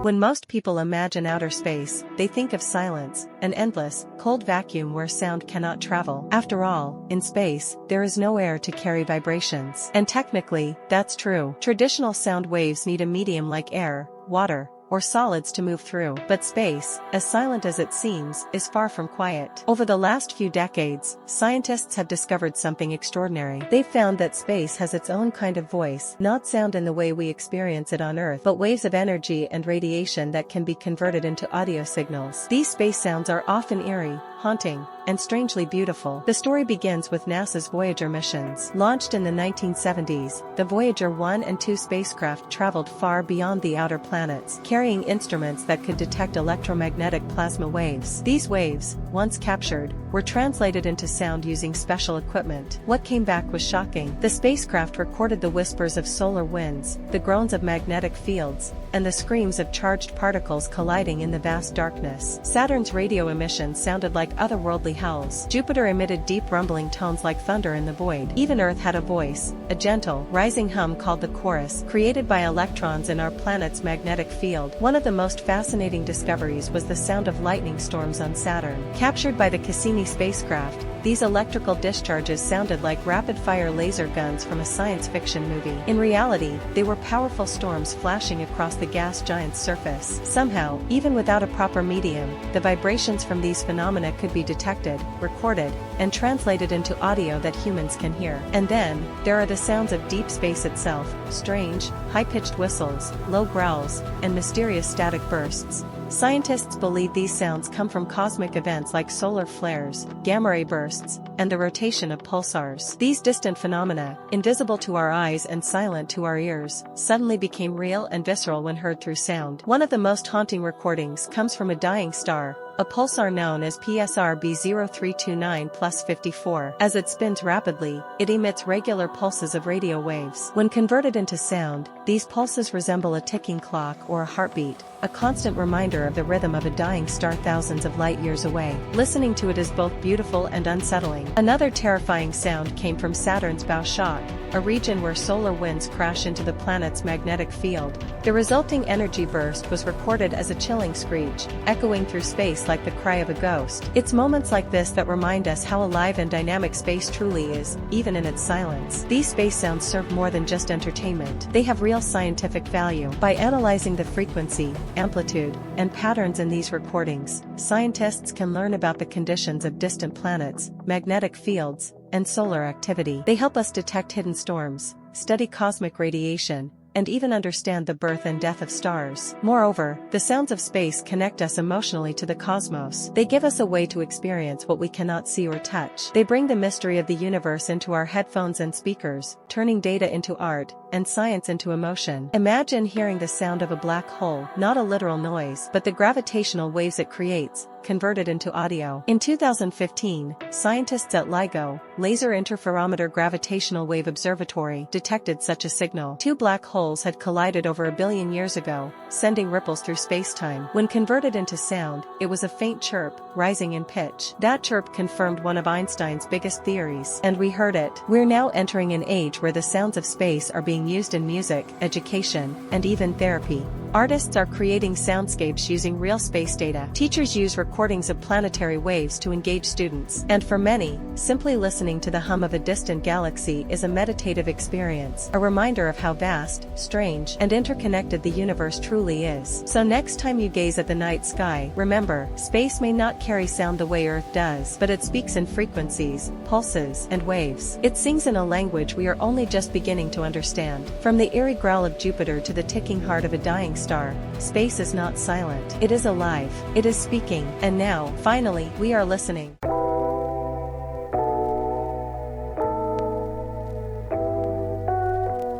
When most people imagine outer space, they think of silence, an endless, cold vacuum where sound cannot travel. After all, in space, there is no air to carry vibrations. And technically, that's true. Traditional sound waves need a medium like air, water, or solids to move through. But space, as silent as it seems, is far from quiet. Over the last few decades, scientists have discovered something extraordinary. They've found that space has its own kind of voice, not sound in the way we experience it on Earth, but waves of energy and radiation that can be converted into audio signals. These space sounds are often eerie, haunting, and strangely beautiful. The story begins with NASA's Voyager missions. Launched in the 1970s, the Voyager 1 and 2 spacecraft traveled far beyond the outer planets, carrying instruments that could detect electromagnetic plasma waves. These waves, once captured, were translated into sound using special equipment. What came back was shocking. The spacecraft recorded the whispers of solar winds, the groans of magnetic fields, and the screams of charged particles colliding in the vast darkness. Saturn's radio emissions sounded like otherworldly howls. Jupiter emitted deep rumbling tones like thunder in the void. Even Earth had a voice, a gentle, rising hum called the chorus, created by electrons in our planet's magnetic field. One of the most fascinating discoveries was the sound of lightning storms on Saturn. Captured by the Cassini spacecraft, these electrical discharges sounded like rapid-fire laser guns from a science fiction movie. In reality, they were powerful storms flashing across the gas giant's surface. Somehow, even without a proper medium, the vibrations from these phenomena could be detected, recorded, and translated into audio that humans can hear. And then, there are the sounds of deep space itself: strange, high-pitched whistles, low growls, and mysterious static bursts. Scientists believe these sounds come from cosmic events like solar flares, gamma-ray bursts, and the rotation of pulsars. These distant phenomena, invisible to our eyes and silent to our ears, suddenly became real and visceral when heard through sound. One of the most haunting recordings comes from a dying star, a pulsar known as PSR B0329+54. As it spins rapidly, it emits regular pulses of radio waves. When converted into sound, these pulses resemble a ticking clock or a heartbeat, a constant reminder of the rhythm of a dying star thousands of light years away. Listening to it is both beautiful and unsettling. Another terrifying sound came from Saturn's bow shock, a region where solar winds crash into the planet's magnetic field. The resulting energy burst was recorded as a chilling screech, echoing through space like the cry of a ghost. It's moments like this that remind us how alive and dynamic space truly is, even in its silence. These space sounds serve more than just entertainment. They have real scientific value. By analyzing the frequency, amplitude, and patterns in these recordings, scientists can learn about the conditions of distant planets, magnetic fields, and solar activity. They help us detect hidden storms, study cosmic radiation, and even understand the birth and death of stars. Moreover, the sounds of space connect us emotionally to the cosmos. They give us a way to experience what we cannot see or touch. They bring the mystery of the universe into our headphones and speakers, turning data into art, and science into emotion. Imagine hearing the sound of a black hole, not a literal noise, but the gravitational waves it creates, converted into audio. In 2015, scientists at LIGO, Laser Interferometer Gravitational Wave Observatory, detected such a signal. Two black holes had collided over 1 billion years ago, sending ripples through space-time. When converted into sound, it was a faint chirp, rising in pitch. That chirp confirmed one of Einstein's biggest theories. And we heard it. We're now entering an age where the sounds of space are being used in music, education, and even therapy. Artists are creating soundscapes using real space data. Teachers use recordings of planetary waves to engage students. And for many, simply listening to the hum of a distant galaxy is a meditative experience, a reminder of how vast, strange, and interconnected the universe truly is. So next time you gaze at the night sky, remember, space may not carry sound the way Earth does, but it speaks in frequencies, pulses, and waves. It sings in a language we are only just beginning to understand. From the eerie growl of Jupiter to the ticking heart of a dying star, space is not silent. It is alive. It is speaking. And now, finally, we are listening.